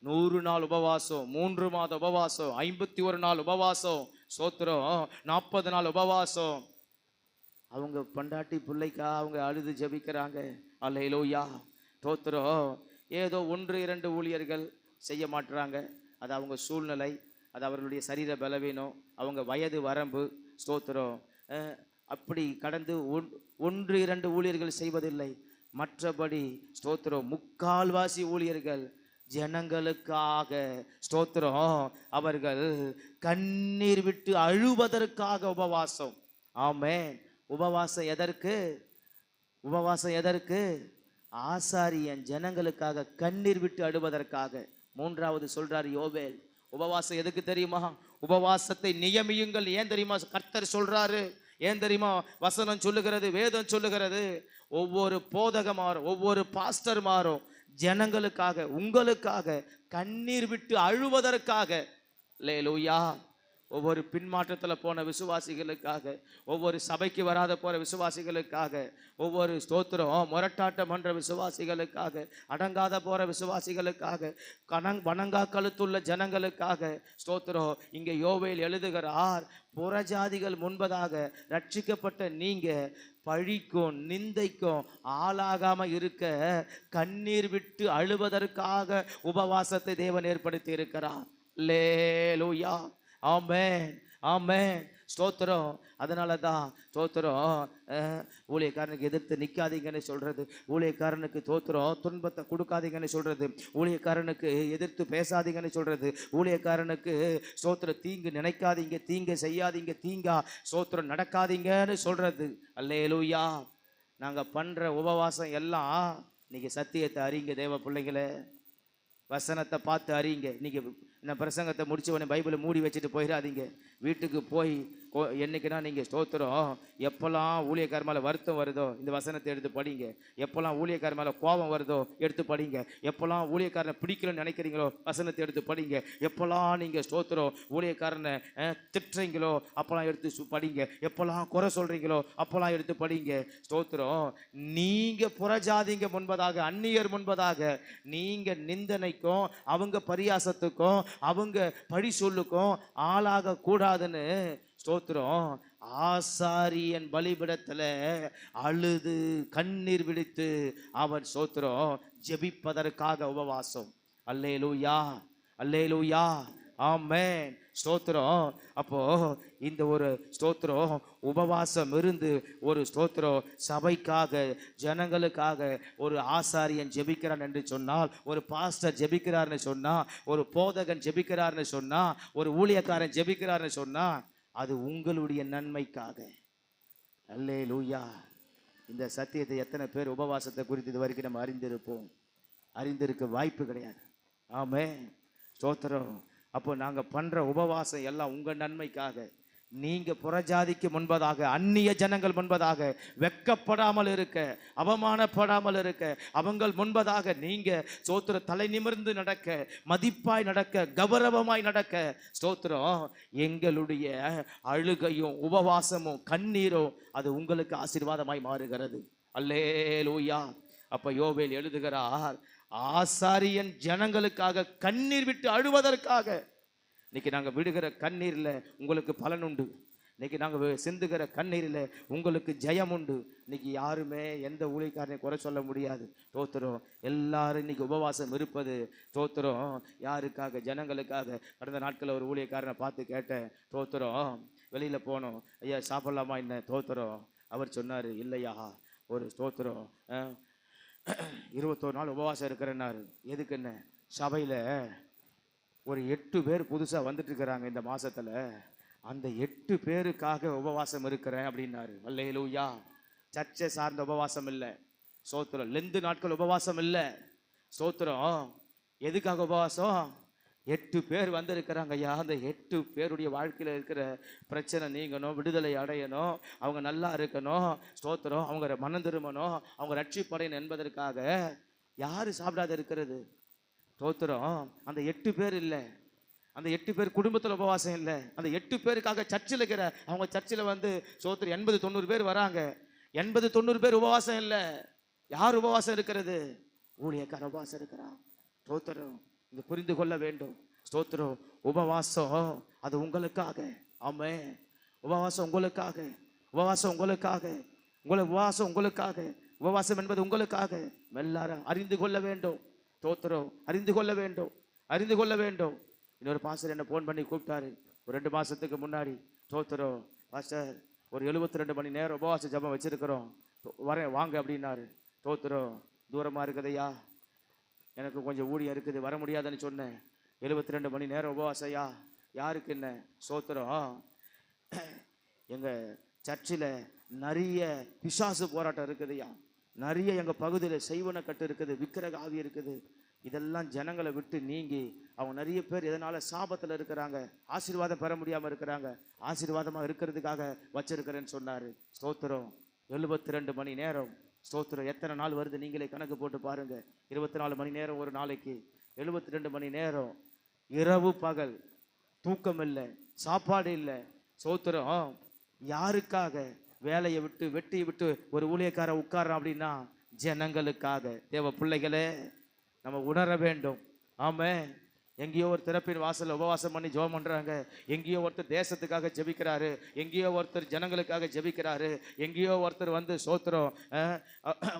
100 நாள் உபவாசம், 3 மாத உபவாசம், 51 நாள் உபவாசம், ஸ்தோத்திரம், 40 நாள் உபவாசம். அவங்க பண்டாட்டி பிள்ளைக்கா அவங்க அழுது ஜெபிக்கிறாங்க. அல்லேலூயா, ஸ்தோத்திரம். ஏதோ 1-2 ஊழியர்கள் செய்ய மாட்டுறாங்க. அது அவங்க சூழ்நிலை, அது அவர்களுடைய சரீர பலவீனம், அவங்க வயது வரம்பு. ஸ்தோத்திரம். அப்படி கடந்து 1-2 ஊழியர்கள் செய்வதில்லை. மற்றபடி ஸ்தோத்திரம் முக்கால்வாசி ஊழியர்கள் ஜனங்களுக்காக ஸ்தோத்திரம், அவர்கள் கண்ணீர் விட்டு அழுவதற்காக உபவாசம். ஆமென். உபவாசம் எதற்கு? உபவாசம் எதற்கு? ஆசாரியன் ஜனங்களுக்காக கண்ணீர் விட்டு அழுவதற்காக. மூன்றாவது சொல்றார் யோவேல், உபவாசம் எதுக்கு தெரியுமா? உபவாசத்தை நியமியுங்கள். ஏன் தெரியுமா கர்த்தர் சொல்றாரு? ஏன் தெரியுமா வசனம் சொல்லுகிறது, வேதம் சொல்லுகிறது? ஒவ்வொரு போதகமாரும் ஒவ்வொரு பாஸ்டர் மாறும் ஜனங்களுக்காக, உங்களுக்காக கண்ணீர் விட்டு அழுவதற்காக. அல்லேலூயா. ஒவ்வொரு பின்மாற்றத்தில் போன விசுவாசிகளுக்காக, ஒவ்வொரு சபைக்கு வராத போற விசுவாசிகளுக்காக, ஒவ்வொரு ஸ்தோத்திரம் முரட்டாட்டம் பண்ற விசுவாசிகளுக்காக, அடங்காத போற விசுவாசிகளுக்காக, வணங்கா கழுத்துள்ள ஜனங்களுக்காக ஸ்தோத்திரம். இங்கே யோவேல் எழுதுகிறார், புறஜாதிகள் முன்பதாக ரட்சிக்கப்பட்ட நீங்க பழிக்கும் நிந்தைக்கும் ஆளாகாம இருக்க கண்ணீர் விட்டு அழுவதற்காக உபவாசத்தை தேவன் ஏற்படுத்தி இருக்கிறார். அல்லேலூயா. ஆமென், ஆமென், ஸ்தோத்திரம். அதனால தான் ஸ்தோத்திரம், ஊழியக்காரனுக்கு எதிர்த்து நிற்காதீங்கன்னு சொல்றது, ஊழியக்காரனுக்கு ஸ்தோத்திரம் துன்பத்தை கொடுக்காதீங்கன்னு சொல்றது, ஊழியக்காரனுக்கு எதிர்த்து பேசாதீங்கன்னு சொல்றது, ஊழியக்காரனுக்கு ஸ்தோத்திரம் தீங்கு நினைக்காதீங்க, தீங்கு செய்யாதீங்க, தீங்கா ஸ்தோத்திரம் நடக்காதீங்கன்னு சொல்றது. அல்லேலூயா. நாங்க பண்ற உபவாசம் எல்லாம் இன்னைக்கு சத்தியத்தை அறிங்க தேவ பிள்ளைங்களே, வசனத்தை பார்த்து அறிங்க. இன்னைக்கு நான் பிரசங்கத்தை முடிச்ச உடனே பைபிளை மூடி வச்சுட்டு போயிடாதீங்க. வீட்டுக்கு போய் என்னைக்குன்னா நீங்கள் ஸ்தோத்திரம், எப்போல்லாம் ஊழியக்கார மேலே வருத்தம் வருதோ இந்த வசனத்தை எடுத்து படிங்க. எப்போல்லாம் ஊழியக்கார மேலே கோபம் வருதோ எடுத்து படிங்க. எப்போல்லாம் ஊழியக்காரனை பிடிக்கலன்னு நினைக்கிறீங்களோ வசனத்தை எடுத்து படிங்க. எப்போல்லாம் நீங்கள் ஸ்தோத்திரம் ஊழியக்காரனை திட்டுறீங்களோ அப்போல்லாம் எடுத்து படிங்க. எப்போல்லாம் குறை சொல்கிறீங்களோ அப்போல்லாம் எடுத்து படிங்க. ஸ்தோத்திரம், நீங்கள் புறஜாதிங்க முன்பதாக, அந்நியர் முன்பதாக நீங்கள் நிந்தனைக்கும் அவங்க பரியாசத்துக்கும் அவங்க பழி சொல்லுக்கும் ஆளாக கூடாதுன்னு ஸ்தோத்திரம் ஆசாரியன் பலிபிடத்துல அழுது கண்ணீர் விடுத்து அவன் ஸ்தோத்திரம் ஜெபிப்பதற்காக உபவாசம். அல்லேலூயா, அல்லேலூயா, ஆமென், ஸ்தோத்திரம். அப்போ இந்த ஒரு ஸ்தோத்திரம் உபவாசம் இருந்து ஒரு ஸ்தோத்திரம் சபைக்காக ஜனங்களுக்காக ஒரு ஆசாரியன் ஜெபிக்கிறான் என்று சொன்னால், ஒரு பாஸ்டர் ஜெபிக்கிறார்னு சொன்னா, ஒரு போதகன் ஜெபிக்கிறார்னு சொன்னா, ஒரு ஊழியக்காரன் ஜெபிக்கிறார்னு சொன்னா, அது உங்களுடைய நன்மைக்காக. அல்லேலூயா. இந்த சத்தியத்தை எத்தனை பேர் உபவாசத்தை குறித்து இது வரைக்கும் நம்ம அறிந்திருப்போம்? அறிந்திருக்க வாய்ப்பு கிடையாது. ஆமென், ஸ்தோத்திரம். அப்போ நாங்கள் பண்ணுற உபவாசம் எல்லாம் உங்கள் நன்மைக்காக. நீங்கள் புறஜாதிக்கு முன்பதாக, அந்நிய ஜனங்கள் முன்பதாக வெக்கப்படாமல் இருக்க, அவமானப்படாமல் இருக்க, அவங்கள் முன்பதாக நீங்கள் ஸ்தோத்திரம் தலை நிமிர்ந்து நடக்க, மதிப்பாய் நடக்க, கௌரவமாய் நடக்க ஸ்தோத்திரம் எங்களுடைய அழுகையும் உபவாசமும் கண்ணீரும் அது உங்களுக்கு ஆசீர்வாதமாய் மாறுகிறது. அல்லேலூயா. அப்போ யோவேல் எழுதுகிறார், ஆசாரியன் ஜனங்களுக்காக கண்ணீர் விட்டு அழுவதற்காக. இன்னைக்கு நாங்கள் விடுகிற கண்ணீரில் உங்களுக்கு பலன் உண்டு. இன்னைக்கு நாங்கள் சிந்துகிற கண்ணீரில் உங்களுக்கு ஜெயம் உண்டு. இன்னைக்கு யாருமே எந்த ஊழியக்காரனையும் குறை சொல்ல முடியாது. ஸ்தோத்திரம். எல்லாரும் இன்னைக்கு உபவாசம் இருப்பது ஸ்தோத்திரம் யாருக்காக? ஜனங்களுக்காக. கடந்த நாட்களில் ஒரு ஊழியக்காரனை பார்த்து கேட்டேன், ஸ்தோத்திரம் வெளியில் போனோம், ஐயா சாப்பிடலாமா என்ன? ஸ்தோத்திரம். அவர் சொன்னார், இல்லையா ஒரு ஸ்தோத்திரம் 21 நாள் உபவாசம் இருக்கிறேன்னாரு. எதுக்குன்னு? சபையில் ஒரு 8 பேர் புதுசாக வந்துட்டு இருக்கிறாங்க இந்த மாசத்துல, அந்த 8 பேருக்காக உபவாசம் இருக்கிறேன் அப்படின்னாரு. அல்லேலூயா. சர்ச்சை சார்ந்த உபவாசம் இல்லை ஸ்தோத்திரம். லெந்து நாட்கள் உபவாசம் இல்லை ஸ்தோத்திரம். எதுக்காக உபவாசம்? 8 பேர் வந்திருக்கிறாங்க ஐயா. அந்த 8 பேருடைய வாழ்க்கையில் இருக்கிற பிரச்சனை நீங்கணும், விடுதலை அடையணும், அவங்க நல்லா இருக்கணும் ஸ்தோத்திரம், அவங்க மனம் திரும்பணும், அவங்க ரட்சிப்படையணும் என்பதற்காக. யாரு சாப்பிடாத இருக்கிறது? ஸ்தோத்திரம். அந்த 8 பேர் இல்லை, அந்த 8 பேர் குடும்பத்தில் உபவாசம் இல்லை. அந்த 8 பேருக்காக சர்ச்சில் இருக்கிற அவங்க சர்ச்சில் வந்து ஸ்தோத்திரம் 80-90 பேர் வராங்க. 80-90 பேர் உபவாசம் இல்லை. யார் உபவாசம் இருக்கிறது? ஊழியக்கார உபவாசம் இருக்கிறான். ஸ்தோத்திரம். இங்க புரிந்து கொள்ள வேண்டும். ஸ்தோத்திரம். உபவாசம் அது உங்களுக்காக. ஆமென். உபவாசம் உங்களுக்காக, உபவாசம் உங்களுக்காக, உபவாசம் உங்களுக்காக, உபவாசம் என்பது உங்களுக்காக. எல்லாரும் அறிந்து கொள்ள வேண்டும். ஸ்தோத்திரம். அறிந்து கொள்ள வேண்டும், அறிந்து கொள்ள வேண்டும். இன்னொரு பாஸ்டர் என்ன ஃபோன் பண்ணி கூப்பிட்டாரு ஒரு 2 மாசத்துக்கு முன்னாடி. ஸ்தோத்திரம், பாஸ்டர் ஒரு 72 மணி நேரம் உபவாச ஜபம் வச்சிருக்கிறோம், வரேன் வாங்க அப்படின்னாரு. ஸ்தோத்திரம். தூரமா இருக்குதையா, எனக்கு கொஞ்சம் ஊழியம் இருக்குது, வர முடியாதுன்னு சொன்னேன். 72 மணி நேரம் உபவாசையா? யாருக்கு என்ன சோத்திரம். எங்கள் சர்ச்சில் நிறைய பிசாசு போராட்டம் இருக்குதுயா, நிறைய எங்கள் பகுதியில் செய்வன கட்டு இருக்குது, விக்கிரக ஆவி இருக்குது. இதெல்லாம் ஜனங்களை விட்டு நீங்கி அவங்க நிறைய பேர் இதனால் சாபத்தில் இருக்கிறாங்க, ஆசீர்வாதம் பெற முடியாமல் இருக்கிறாங்க. ஆசீர்வாதமாக இருக்கிறதுக்காக வச்சிருக்கிறேன்னு சொன்னார். ஸ்தோத்திரம். 72 மணி நேரம். ஸ்தோத்திரம். எத்தனை நாள் வருது நீங்களே கணக்கு போட்டு பாருங்க. 24 மணி நேரம் ஒரு நாளைக்கு, 72 மணி நேரம், இரவு பகல், தூக்கம் இல்லை, சாப்பாடு இல்லை. ஸ்தோத்திரம். யாருக்காக? வேலையை விட்டு வெட்டியை விட்டு ஒரு ஊழியக்காரன் உட்கார்றான் அப்படின்னா ஜனங்களுக்காக. தேவ பிள்ளைகளே, நம்ம உணர வேண்டும். ஆமாம். எங்கேயோ ஒரு திறப்பின் வாசல் உபவாசம் பண்ணி ஜெபம் பண்ணுறாங்க, எங்கேயோ ஒருத்தர் தேசத்துக்காக ஜெபிக்கிறாரு, எங்கேயோ ஒருத்தர் ஜனங்களுக்காக ஜெபிக்கிறாரு, எங்கேயோ ஒருத்தர் வந்து சோத்திரம்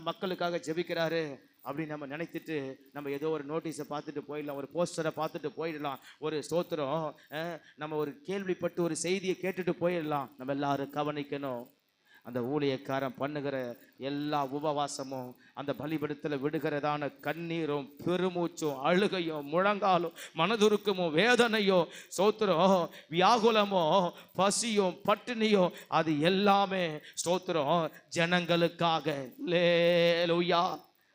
மக்களுக்காக ஜெபிக்கிறாரு அப்படின்னு நம்ம நினைத்துட்டு நம்ம ஏதோ ஒரு நோட்டீஸை பார்த்துட்டு போயிடலாம், ஒரு போஸ்டரை பார்த்துட்டு போயிடலாம், ஒரு ஸ்தோத்திரம் நம்ம ஒரு கேள்விப்பட்டு ஒரு செய்தியை கேட்டுட்டு போயிடலாம். நம்ம எல்லாரும் கவனிக்கணும். அந்த ஊழியக்காரன் பண்ணுகிற எல்லா உபவாசமும், அந்த பலிபீடத்தில் விடுகிறதான கண்ணீரும் பெருமூச்சும் அழுகையும் முழங்காலும் மனதுருக்கமும் வேதனையும் ஸ்தோத்திரம் வியாகுலமோ பசியும் பட்டினியும், அது எல்லாமே ஸ்தோத்திரம் ஜனங்களுக்காக. அல்லேலூயா.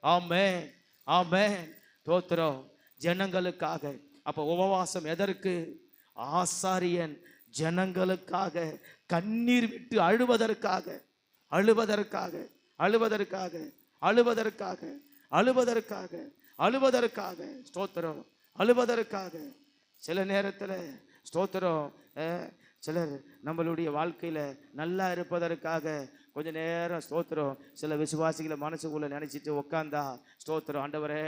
ஆமென், ஆமென். ஸ்தோத்திரம். ஜனங்களுக்காக. அப்போ உபவாசம் எதற்கு? ஆசாரியன் ஜனங்களுக்காக கண்ணீர் விட்டு அழுவதற்காக, அழுவதற்காக, அழுவதற்காக, அழுவதற்காக, அழுவதற்காக, அழுவதற்காக. ஸ்தோத்திரம். அழுவதற்காக. சில நேரத்தில் ஸ்தோத்திரம் சிலர் நம்மளுடைய வாழ்க்கையில் நல்லா இருப்பதற்காக கொஞ்ச நேரம் ஸ்தோத்திரம் சில விசுவாசிகளை மனசுக்குள்ளே நினச்சிட்டு உக்காந்தா ஸ்தோத்திரம் ஆண்டவரே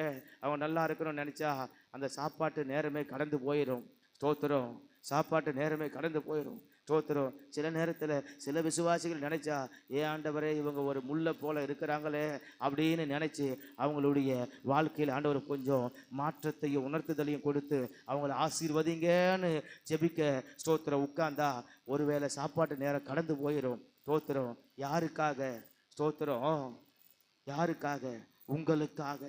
அவன் நல்லா இருக்கணும்னு நினச்சா அந்த சாப்பாட்டு நேரமே கடந்து போயிடும். ஸ்தோத்திரம். சாப்பாட்டு நேரமே கடந்து போயிடும். ஸ்தோத்திரம். சில நேரத்தில் சில விசுவாசிகள் நினைச்சா ஏன் ஆண்டவரே இவங்க ஒரு முல்லை போல இருக்கிறாங்களே அப்படின்னு நினைச்சு அவங்களுடைய வாழ்க்கையில் ஆண்டவர் கொஞ்சம் மாற்றத்தையும் உணர்த்துதலையும் கொடுத்து அவங்கள ஆசீர்வதிங்கன்னு ஜெபிக்க ஸ்தோத்திரம் உட்கார்ந்தா ஒருவேளை சாப்பாட்டு நேரம் கடந்து போயிடும். ஸ்தோத்திரம். யாருக்காக? ஸ்தோத்திரம். யாருக்காக? உங்களுக்காக,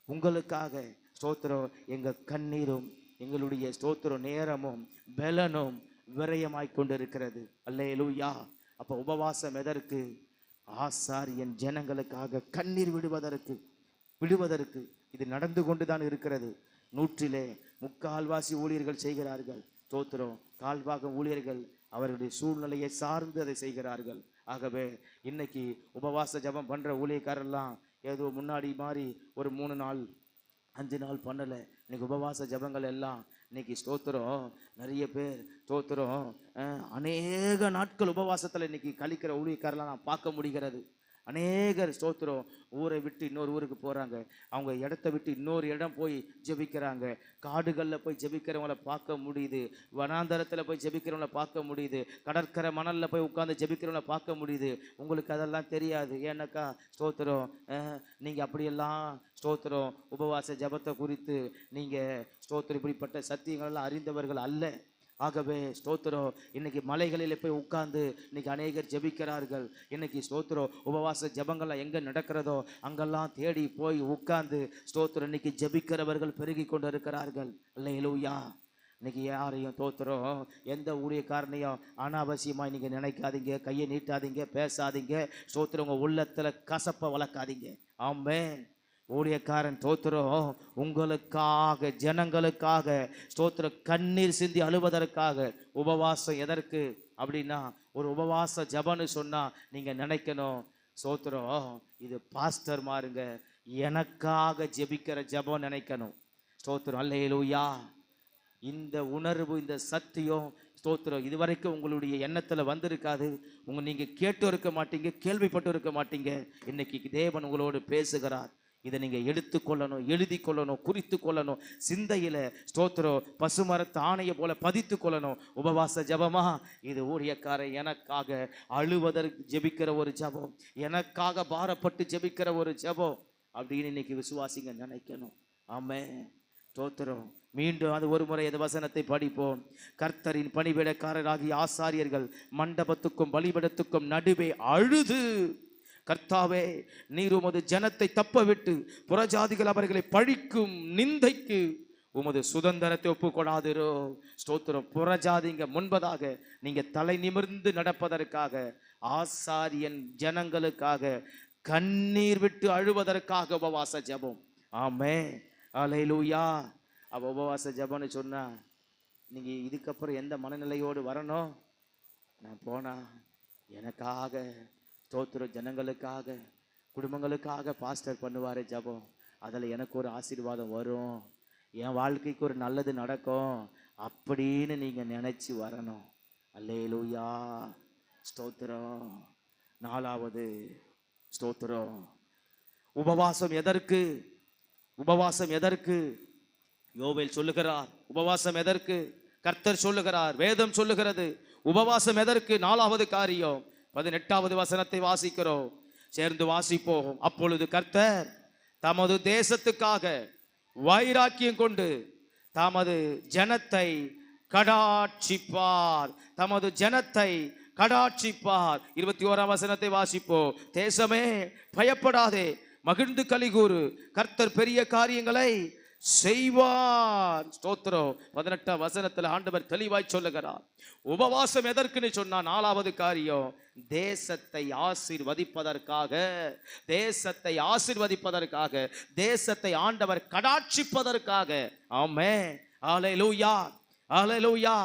உங்களுக்காக. ஸ்தோத்திரம். எங்கள் கண்ணீரும் எங்களுடைய ஸ்தோத்திரம் நேரமும் பலனும் விரயமாய் கொண்டிருக்கிறது. அல்லேலூயா. அப்போ உபவாசம் எதற்கு? ஆசாரியன் ஜனங்களுக்காக கண்ணீர் விடுவதற்கு, விடுவதற்கு. இது நடந்து கொண்டுதான் இருக்கிறது. 100 முக்கால்வாசி ஊழியர்கள் செய்கிறார்கள். ஸ்தோத்திரம். கால்பாகம் ஊழியர்கள் அவர்களுடைய சூழ்நிலையை சார்ந்து அதை செய்கிறார்கள். ஆகவே இன்னைக்கு உபவாச ஜபம் பண்ற ஊழியக்காரெல்லாம் ஏதோ முன்னாடி மாதிரி ஒரு 3 நாள் 5 நாள் பண்ணலை. இன்னைக்கு உபவாச ஜபங்கள் எல்லாம் இன்னைக்கு ஸ்தோத்திரம் நிறைய பேர் ஸ்தோத்திரம் அநேக நாட்கள் உபவாசத்தில் இன்னைக்கு கழிக்கிற ஊழியக்காரெல்லாம் நான் பார்க்க முடிகிறது. அநேகர் ஸ்தோத்திரம் ஊரை விட்டு இன்னொரு ஊருக்கு போகிறாங்க, அவங்க இடத்த விட்டு இன்னொரு இடம் போய் ஜெபிக்கிறாங்க. காடுகளில் போய் ஜெபிக்கிறவங்கள பார்க்க முடியுது, வனாந்தரத்தில் போய் ஜெபிக்கிறவங்கள பார்க்க முடியுது, கடற்கரை மணலில் போய் உட்காந்து ஜெபிக்கிறவங்கள பார்க்க முடியுது. உங்களுக்கு அதெல்லாம் தெரியாது. ஏன்னாக்கா ஸ்தோத்திரம் நீங்கள் அப்படியெல்லாம் ஸ்தோத்திரம் உபவாச ஜபத்தை குறித்து நீங்கள் ஸ்தோத்திரம் இப்படிப்பட்ட சத்தியங்களெல்லாம் அறிந்தவர்கள் அல்ல. ஆகவே ஸ்தோத்திரம் இன்னைக்கு மலைகளில் போய் உட்கார்ந்து இன்னைக்கு அநேகர் ஜெபிக்கிறார்கள். இன்னைக்கு ஸ்தோத்திரம் உபவாச ஜபங்கள்லாம் எங்கே நடக்கிறதோ அங்கெல்லாம் தேடி போய் உட்கார்ந்து ஸ்தோத்திரம் இன்னைக்கு ஜெபிக்கிறவர்கள் பெருகி கொண்டு இருக்கிறார்கள். அல்லேலூயா. இன்னைக்கு யாரையும் ஸ்தோத்திரம் எந்த ஊழியக்காரனையும் அனாவசியமாக நீங்கள் நினைக்காதீங்க, கையை நீட்டாதீங்க, பேசாதீங்க. ஸ்தோத்திரம் உங்கள் உள்ளத்தில் கசப்பை வளர்க்காதீங்க. ஆமென். ஊழியக்காரன் ஸ்தோத்திரம் உங்களுக்காக ஜனங்களுக்காக ஸ்தோத்திரம் கண்ணீர் சிந்தி அழுவதற்காக. உபவாசம் எதற்கு அப்படின்னா ஒரு உபவாச ஜபன்னு சொன்னால் நீங்கள் நினைக்கணும் ஸ்தோத்திரம் இது பாஸ்டர் மாருங்க எனக்காக ஜெபிக்கிற ஜபம் நினைக்கணும். ஸ்தோத்திரம். அல்லேலூயா. இந்த உணர்வு இந்த சத்தியம் ஸ்தோத்திரம் இதுவரைக்கும் உங்களுடைய எண்ணத்தில் வந்திருக்காது. நீங்கள் கேட்டு இருக்க மாட்டீங்க, கேள்விப்பட்டு இருக்க மாட்டீங்க. இன்னைக்கு தேவன் உங்களோடு பேசுகிறார். இதை நீங்கள் எடுத்துக்கொள்ளணும், எழுதி கொள்ளணும், குறித்து கொள்ளணும். சிந்தையில் ஸ்தோத்திரம் பசுமரத்து ஆணையை போல பதித்து கொள்ளணும். உபவாச ஜபமா இது ஊழியக்காரன் எனக்காக அழுவதற்கு ஜெபிக்கிற ஒரு ஜபம், எனக்காக பாரப்பட்டு ஜெபிக்கிற ஒரு ஜபம் அப்படின்னு இன்னைக்கு விசுவாசிங்க நினைக்கணும். ஆமென். ஸ்தோத்திரம். மீண்டும் அது ஒரு முறை இந்த வசனத்தை படிப்போம். கர்த்தரின் பணிவிடைக்காரராகிய ஆசாரியர்கள் மண்டபத்துக்கும் பலிபீடத்துக்கும் நடுவே அழுது கர்த்தாவே, நீர் உமது ஜனத்தை தப்ப விட்டு புறஜாதிகள் அவர்களை பழிக்கும் நிந்தைக்கு உமது சுதந்திரத்தை ஒப்புக்கொடாதிரோ. ஸ்தோத்திரம். புறஜாதிங்க முன்பதாக நீங்க தலை நிமிர்ந்து நடப்பதற்காக, ஆசாரியன் ஜனங்களுக்காக கண்ணீர் விட்டு அழுவதற்காக உபவாச ஜெபம். ஆமென், அல்லேலூயா. அப்ப உபவாச ஜெபம்னு சொன்னா நீங்க இதுக்கப்புறம் எந்த மனநிலையோடு வரணும்? நான் போனா எனக்காக, ஸ்தோத்திரம், ஜனங்களுக்காக, குடும்பங்களுக்காக பாஸ்டர் பண்ணுவாரு ஜெபம், அதில் எனக்கு ஒரு ஆசீர்வாதம் வரும், என் வாழ்க்கைக்கு ஒரு நல்லது நடக்கும் அப்படின்னு நீங்க நினைச்சு வரணும். அல்லேலூயா, ஸ்தோத்திரம். நாலாவது, ஸ்தோத்திரம், உபவாசம் எதற்கு? உபவாசம் எதற்கு? யோவேல் சொல்லுகிறார். உபவாசம் எதற்கு? கர்த்தர் சொல்லுகிறார், வேதம் சொல்லுகிறது. உபவாசம் எதற்கு? நாலாவது காரியம் 18வது வசனத்தை வாசிக்கிறோம், சேர்ந்து வாசிப்போம். அப்பொழுது கர்த்தர் தமது தேசத்துக்காக வைராக்கியம் கொண்டு தமது ஜனத்தை கடாட்சிப்பார். தமது ஜனத்தை கடாட்சிப்பார். 21ஆம் வசனத்தை வாசிப்போம். தேசமே பயப்படாதே, மகிழ்ந்து கலிகூறு, கர்த்தர் பெரிய காரியங்களை செய்வார். ஸ்தோத்திரம். 18ஆம் வசனத்தில் ஆண்டவர் தெளிவாய் சொல்லுகிறார். உபவாசம் எதற்குன்னு சொன்னா, நாலாவது காரியம் தேசத்தை ஆசீர்வதிப்பதற்காக, தேசத்தை ஆசீர்வதிப்பதற்காக, தேசத்தை ஆண்டவர் கடாட்சிப்பதற்காக. ஆமென், அல்லேலூயா, அல்லேலூயா.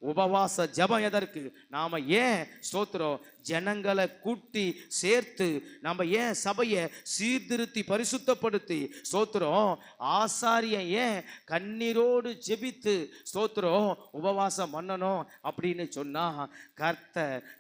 உபவாச ஜெபம் எதற்கு? நாம ஏன், ஸ்தோத்திரம், ஜனங்களை கூட்டி சேர்த்து நம்ம ஏன் சபையை சீர்திருத்தி பரிசுத்தப்படுத்தி, ஸ்தோத்திரம், ஆசாரியன் ஏன் கண்ணீரோடு ஜெபித்து, ஸ்தோத்திரம், உபவாசம் பண்ணணும் அப்படின்னு சொன்னா, கர்த்தர்